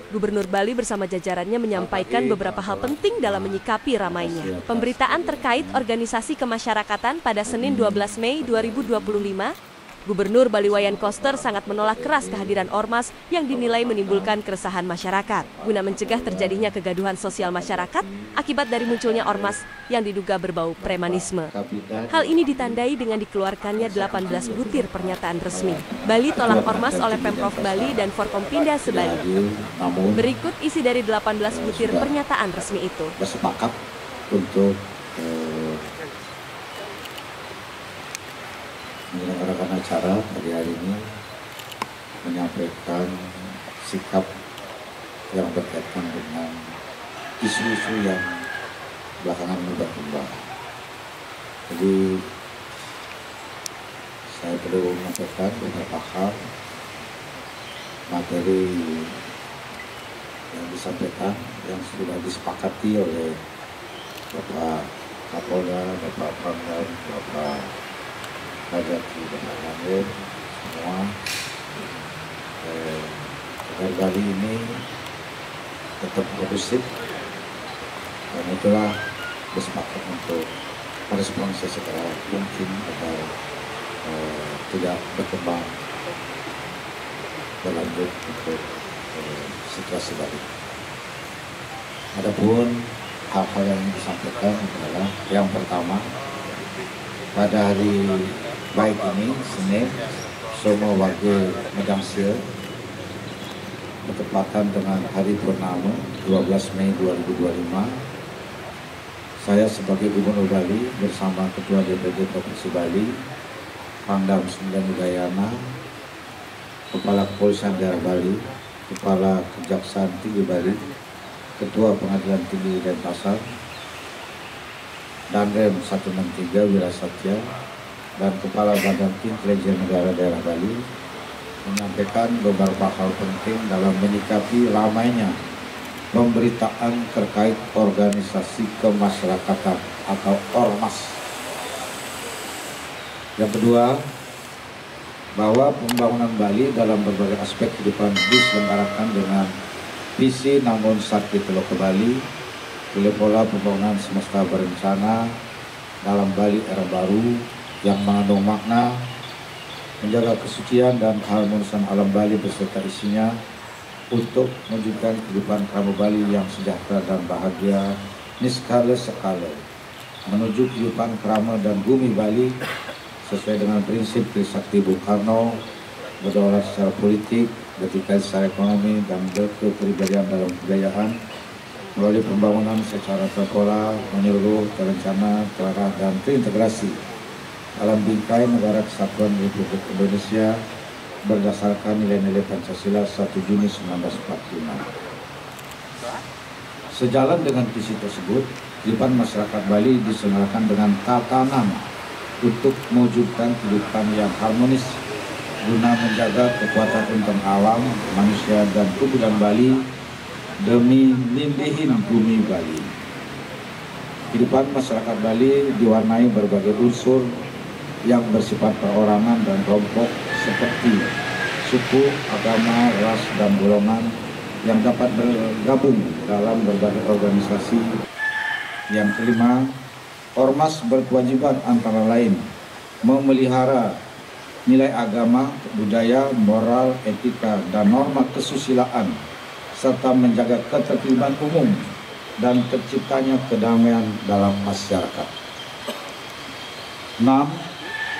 Gubernur Bali bersama jajarannya menyampaikan beberapa hal penting dalam menyikapi ramainya pemberitaan terkait organisasi kemasyarakatan pada Senin 12 Mei 2025. Gubernur Bali Wayan Koster sangat menolak keras kehadiran ormas yang dinilai menimbulkan keresahan masyarakat, guna mencegah terjadinya kegaduhan sosial masyarakat akibat dari munculnya ormas yang diduga berbau premanisme. Hal ini ditandai dengan dikeluarkannya 18 butir pernyataan resmi. Bali tolak ormas oleh Pemprov Bali dan Forkompinda Sebali. Berikut isi dari 18 butir pernyataan resmi itu. Bersepakat untuk menyelenggarakan acara pagi hari ini, menyampaikan sikap yang berkaitan dengan isu-isu yang belakangan berkembang. Jadi saya perlu menyampaikan beberapa hal materi yang disampaikan yang sudah disepakati oleh Bapak Kapolda, Bapak Pangdam, Bapak Kadati, Bapak Landir, semua agar Bali ini tetap kondusif, dan itulah bersepakat untuk merespons secara mungkin agar tidak berkembang berlanjut untuk situasi Bali. Adapun hal-hal yang disampaikan adalah yang pertama, pada hari baik ini, Senin, semua warga Medangsel bertepatan dengan hari purnama 12 Mei 2025, saya sebagai Gubernur Bali bersama Ketua DPD Provinsi Bali, Pangdam 9 Udayana, Kepala Kepolisian Daerah Bali, Kepala Kejaksaan Tinggi Bali, Ketua Pengadilan Tinggi Denpasar, Danrem 163 Wirasatya, dan Kepala Badan Intelijen Negara Daerah Bali menyampaikan beberapa hal penting dalam menyikapi ramainya pemberitaan terkait organisasi kemasyarakatan atau ormas. Yang kedua, bahwa pembangunan Bali dalam berbagai aspek kehidupan diselenggarakan dengan visi namun sakti teluk ke Bali, pilih pola pembangunan semesta berencana dalam Bali era baru yang mengandung makna menjaga kesucian dan keharmonisan alam Bali beserta isinya untuk mewujudkan kehidupan kerama Bali yang sejahtera dan bahagia niskala sekala, menuju kehidupan kerama dan bumi Bali sesuai dengan prinsip Trisakti Bung Karno, berdaulat secara politik, berdikari secara ekonomi, dan berkepribadian dalam kebudayaan melalui pembangunan secara terpola, menyeluruh, terencana, terarah, dan terintegrasi dalam bingkai negara kesatuan Republik Indonesia berdasarkan nilai-nilai Pancasila 1 Juni 1945. Sejalan dengan visi tersebut, kehidupan masyarakat Bali diselenggarakan dengan tatanan untuk mewujudkan kehidupan yang harmonis guna menjaga kekuatan unsur alam, manusia, dan kebudayaan Bali demi limbihin bumi Bali. Kehidupan masyarakat Bali diwarnai berbagai unsur yang bersifat perorangan dan kelompok seperti suku, agama, ras, dan golongan yang dapat bergabung dalam berbagai organisasi. Yang kelima, ormas berkewajiban antara lain memelihara nilai agama, budaya, moral, etika, dan norma kesusilaan serta menjaga ketertiban umum dan terciptanya kedamaian dalam masyarakat. 6.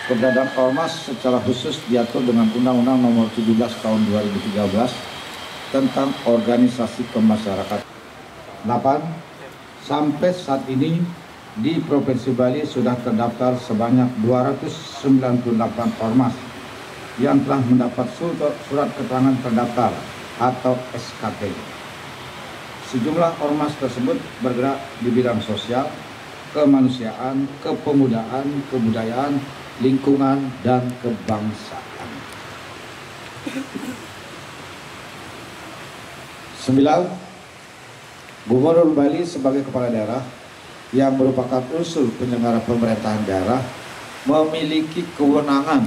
Keberadaan ormas secara khusus diatur dengan Undang-Undang Nomor 17 Tahun 2013 tentang organisasi kemasyarakatan. 8. Sampai saat ini di Provinsi Bali sudah terdaftar sebanyak 298 ormas yang telah mendapat surat keterangan terdaftar atau SKT. Sejumlah ormas tersebut bergerak di bidang sosial, kemanusiaan, kepemudaan, kebudayaan, lingkungan, dan kebangsaan. 9. Gubernur Bali sebagai kepala daerah yang merupakan unsur penyelenggara pemerintahan daerah memiliki kewenangan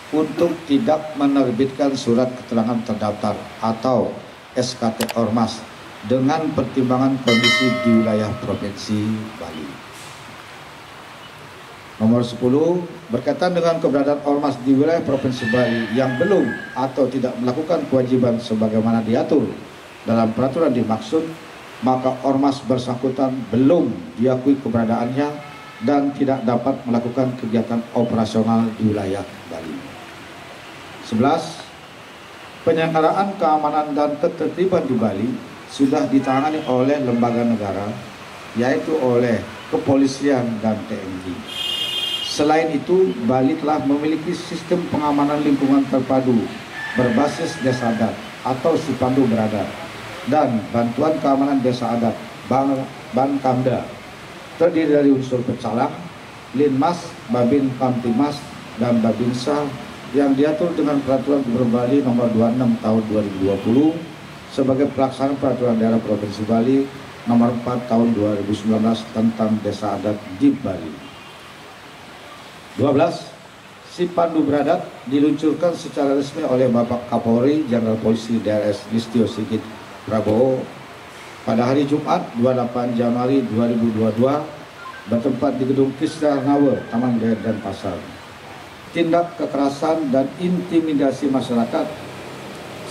untuk tidak menerbitkan surat keterangan terdaftar atau SKT Ormas dengan pertimbangan kondisi di wilayah Provinsi Bali. Nomor 10, berkaitan dengan keberadaan Ormas di wilayah Provinsi Bali yang belum atau tidak melakukan kewajiban sebagaimana diatur dalam peraturan dimaksud, maka Ormas bersangkutan belum diakui keberadaannya dan tidak dapat melakukan kegiatan operasional di wilayah Bali. 11. Penyelenggaraan keamanan dan ketertiban di Bali sudah ditangani oleh lembaga negara, yaitu oleh kepolisian dan TNI. Selain itu, Bali telah memiliki sistem pengamanan lingkungan terpadu berbasis desa adat atau Sipandu Berada dan bantuan keamanan desa adat Bankamda, terdiri dari unsur Pecalang, Linmas, Babin Kamtimas, dan Babinsa yang diatur dengan Peraturan Gubernur Bali Nomor 26 Tahun 2020 sebagai pelaksana Peraturan Daerah Provinsi Bali Nomor 4 Tahun 2019 tentang Desa Adat di Bali. 12. Sipandu Beradat diluncurkan secara resmi oleh Bapak Kapolri Jenderal Polisi DRS Listio Sigit Prabowo pada hari Jumat 28 Januari 2022 bertempat di Gedung Kisra Nawe, Taman Jaya dan Pasar. Tindak kekerasan dan intimidasi masyarakat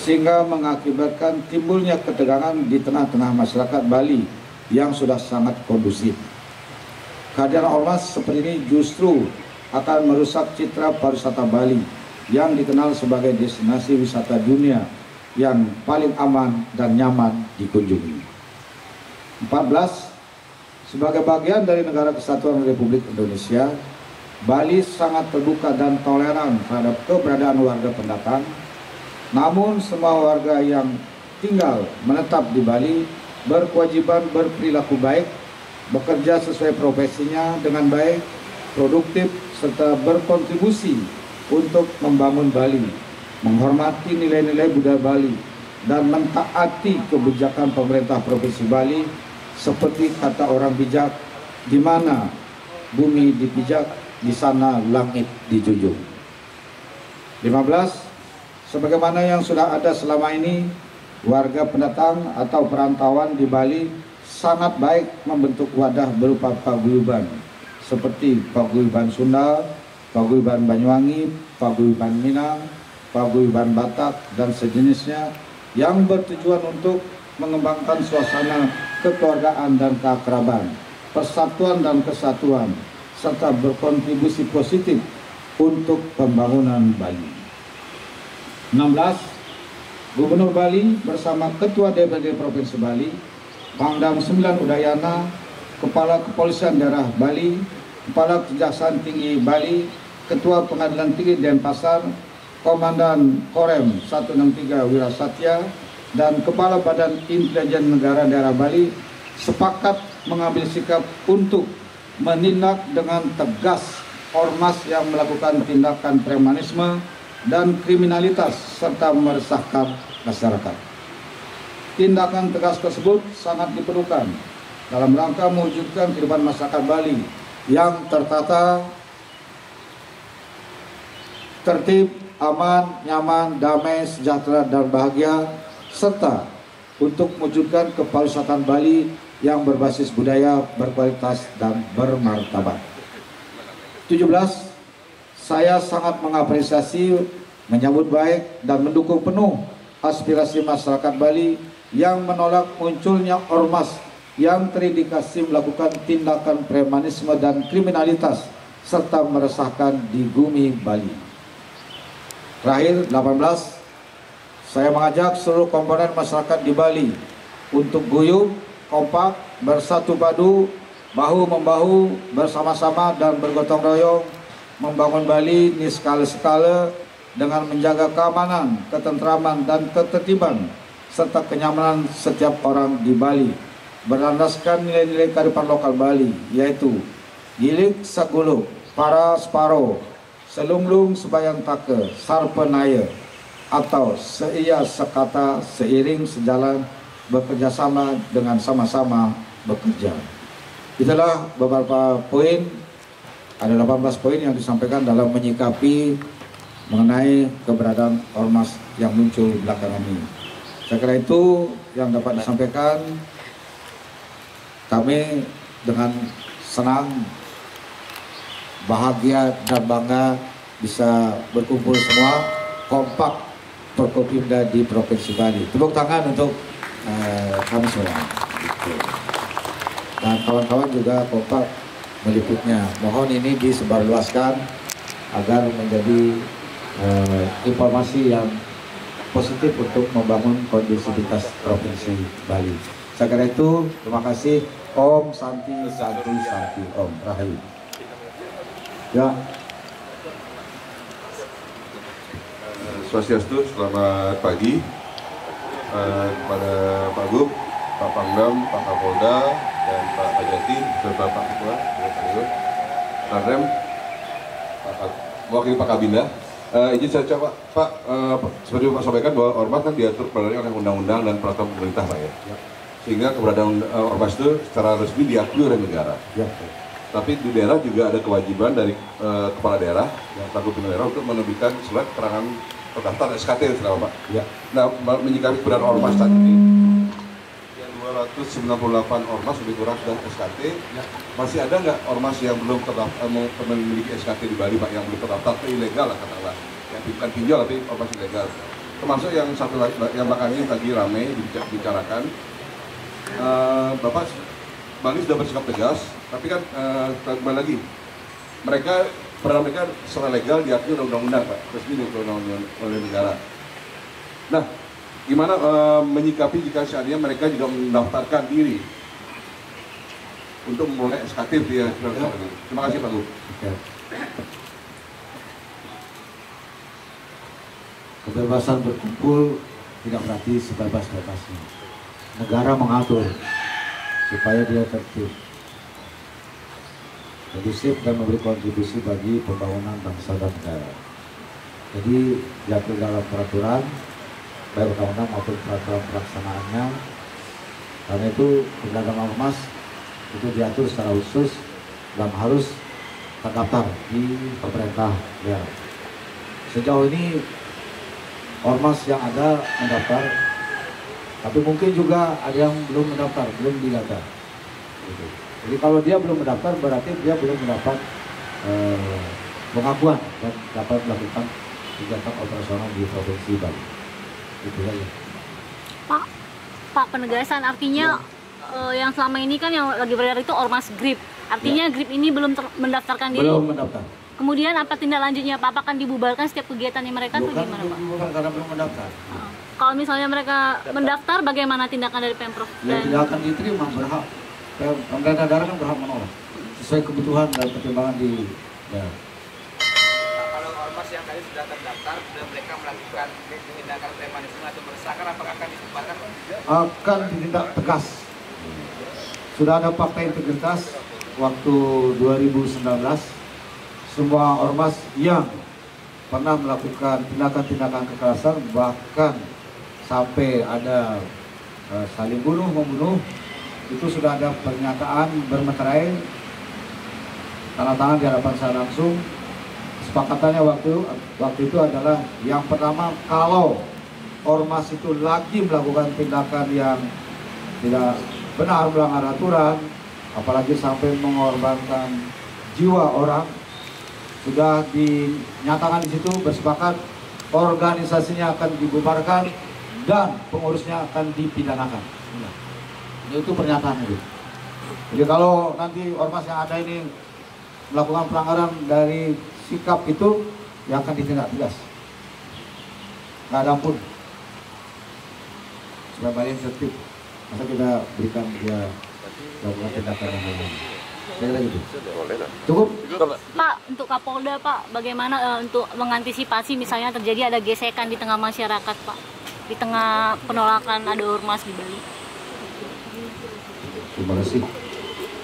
sehingga mengakibatkan timbulnya ketegangan di tengah-tengah masyarakat Bali yang sudah sangat kondusif. Kehadiran ormas seperti ini justru akan merusak citra pariwisata Bali yang dikenal sebagai destinasi wisata dunia yang paling aman dan nyaman dikunjungi. 14. Sebagai bagian dari Negara Kesatuan Republik Indonesia, Bali sangat terbuka dan toleran terhadap keberadaan warga pendatang. Namun semua warga yang tinggal menetap di Bali berkewajiban berperilaku baik, bekerja sesuai profesinya dengan baik, produktif, serta berkontribusi untuk membangun Bali, menghormati nilai-nilai budaya Bali, dan mentaati kebijakan pemerintah Provinsi Bali seperti kata orang bijak, di mana bumi dipijak, di sana langit dijunjung. 15. Sebagaimana yang sudah ada selama ini, warga pendatang atau perantauan di Bali sangat baik membentuk wadah berupa paguyuban seperti paguyuban Sunda, paguyuban Banyuwangi, paguyuban Minang, paguyuban Batak, dan sejenisnya yang bertujuan untuk mengembangkan suasana kekeluargaan dan keakraban, persatuan dan kesatuan, serta berkontribusi positif untuk pembangunan Bali. 16. Gubernur Bali bersama Ketua DPRD Provinsi Bali, Pangdam 9 Udayana, Kepala Kepolisian Daerah Bali, Kepala Kejaksaan Tinggi Bali, Ketua Pengadilan Tinggi Denpasar, Komandan Korem 163 Wirasatya, dan Kepala Badan Intelijen Negara Daerah Bali sepakat mengambil sikap untuk menindak dengan tegas ormas yang melakukan tindakan premanisme dan kriminalitas serta meresahkan masyarakat. Tindakan tegas tersebut sangat diperlukan dalam rangka mewujudkan kehidupan masyarakat Bali yang tertata, tertib, aman, nyaman, damai, sejahtera, dan bahagia, serta untuk mewujudkan kepariwisatan Bali yang berbasis budaya, berkualitas, dan bermartabat. 17. Saya sangat mengapresiasi, menyambut baik, dan mendukung penuh aspirasi masyarakat Bali yang menolak munculnya ormas yang terindikasi melakukan tindakan premanisme dan kriminalitas serta meresahkan di bumi Bali. Terakhir, 18. Saya mengajak seluruh komponen masyarakat di Bali untuk guyup, kompak, bersatu padu, bahu-membahu, bersama-sama dan bergotong royong membangun Bali di skala-skala dengan menjaga keamanan, ketentraman, dan ketertiban serta kenyamanan setiap orang di Bali berlandaskan nilai-nilai kearifan lokal Bali, yaitu gilik saguluk, para separo, selunglung sebayang take, sarpenaya, atau seia sekata, seiring sejalan, bekerja sama dengan sama-sama bekerja. Itulah beberapa poin, ada 18 poin yang disampaikan dalam menyikapi mengenai keberadaan ormas yang muncul belakangan ini. Saya kira itu yang dapat disampaikan. Kami dengan senang, bahagia dan bangga bisa berkumpul semua kompak Forkopimda di Provinsi Bali. Tepuk tangan untuk kami semua. Dan kawan-kawan juga kompak meliputnya. Mohon ini disebarluaskan agar menjadi informasi yang positif untuk membangun kondusivitas Provinsi Bali. Saya kira itu, terima kasih. Om Santi Santi Santi Om Rahayu. Ya. Swastiastu, selamat pagi kepada Pak Gub, Pak Pangdam, Pak Kapolda, dan Pak Pajati, serta Pak Ketua, Pak Rem, mewakili Pak Kabinda. Izin saya coba Pak, seperti Pak sampaikan bahwa Ormas kan diatur oleh undang-undang dan peraturan pemerintah Pak ya. Sehingga keberadaan Ormas itu secara resmi diakui oleh negara. Ya. Tapi di daerah juga ada kewajiban dari kepala daerah, selaku pimpinan daerah untuk menerbitkan surat keterangan terdaftar SKT selama Pak. Ya. Nah, menyikapi keberadaan Ormas tadi ini, yang 298 Ormas lebih kurang sudah SKT. Ya. Masih ada nggak Ormas yang belum terdaftar, memiliki SKT di Bali Pak, yang belum terdaftar, itu ilegal lah katakanlah. Yang bukan pinjol tapi Ormas ilegal. Termasuk yang satu lagi, yang belakangnya yang tadi ramai dibicarakan, Bapak Bali sudah bersikap tegas, tapi kan kembali lagi, peran mereka secara legal diakui oleh undang-undang Pak, resmi oleh negara. Nah, gimana menyikapi jika seandainya mereka juga mendaftarkan diri untuk memulai SKT ya. Terima kasih Pak Gub. Kebebasan berkumpul tidak berarti sebebas-bebasnya. Negara mengatur supaya dia tertib, kondusif dan memberi kontribusi bagi pembangunan bangsa dan negara. Jadi diatur dalam peraturan, baik undang-undang maupun peraturan pelaksanaannya. Karena itu keberadaan ormas itu diatur secara khusus dan harus terdaftar di pemerintah daerah. Sejauh ini ormas yang ada mendaftar, tapi mungkin juga ada yang belum mendaftar, belum didata. Jadi kalau dia belum mendaftar berarti dia belum mendapat pengakuan dan dapat melakukan kegiatan operasional di Provinsi Bali. Itu saja. Pak, penegasan artinya yang selama ini kan yang lagi beredar itu Ormas GRIP. Artinya GRIP ini belum mendaftarkan diri? Belum mendaftar. Kemudian apa tindak lanjutnya Pak? Apakah dibubarkan setiap kegiatannya mereka atau gimana Pak? Bukan karena belum mendaftar. Kalau misalnya mereka mendaftar, bagaimana tindakan dari Pemprov? Ya tidak akan diterima, berhak. Pemerintah daerah kan berhak menolak sesuai kebutuhan dan pertimbangan di daerah. Kalau ormas yang tadi sudah terdaftar, sudah mereka melakukan tindakan premanisme atau meresahkan, apakah akan dibubarkan? Akan ditindak tegas. Sudah ada fakta integritas waktu 2019, semua ormas yang pernah melakukan tindakan-tindakan kekerasan, bahkan sampai ada saling membunuh, itu sudah ada pernyataan bermeterai, tanda tangan di hadapan saya langsung. Kesepakatannya waktu itu adalah yang pertama, kalau ormas itu lagi melakukan tindakan yang tidak benar, melanggar aturan, apalagi sampai mengorbankan jiwa orang, sudah dinyatakan di situ bersepakat organisasinya akan dibubarkan dan pengurusnya akan dipidanakan. Itu pernyataan itu. Jadi kalau nanti ormas yang ada ini melakukan pelanggaran dari sikap itu, yang akan ditindak tegas. Nggak ada ampun. Supaya Bali tertib, masa kita berikan dia melakukan tindakan yang lain. Saya kira gitu. Cukup? Pak, untuk Kapolda Pak, bagaimana untuk mengantisipasi misalnya terjadi ada gesekan di tengah masyarakat Pak, di tengah penolakan ada ormas di Bali? Terima kasih.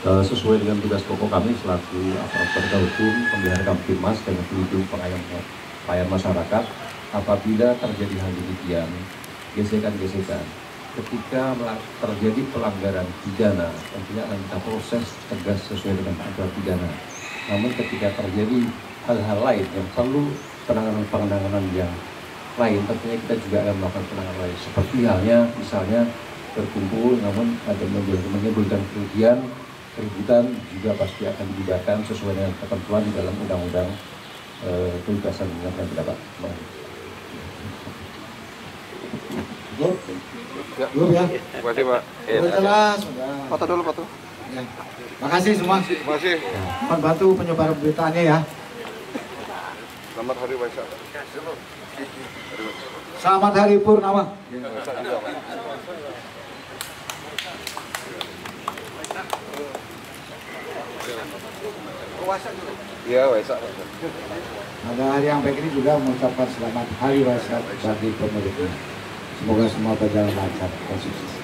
Sesuai dengan tugas pokok kami selaku aparat penegak hukum, pembela Kamtibmas dan pelindung pelayan masyarakat, apabila terjadi hal demikian, gesekan-gesekan, ketika terjadi pelanggaran pidana, tentunya akan kita proses tegas sesuai dengan aturan pidana. Namun ketika terjadi hal-hal lain yang perlu penanganan yang lain, tentunya kita juga akan melakukan penanganan lain. Seperti halnya misalnya berkumpul namun ada menimbulkan keributan juga pasti akan dibubarkan sesuai dengan ketentuan di dalam Undang-Undang Kebebasan Menyampaikan Pendapat. Cukup ya. Terima kasih Pak. Sudah jelas. Foto dulu foto. Ya. Makasih semua. Terima kasih. Mohon bantu penyebaran beritaannya ya. Selamat Hari Waisak. Selamat Hari Purnama. Iya Waisak. Pada hari yang baik ini juga mengucapkan selamat Hari Waisak bagi pemiliknya. Semoga semua berjalan lancar dan sukses.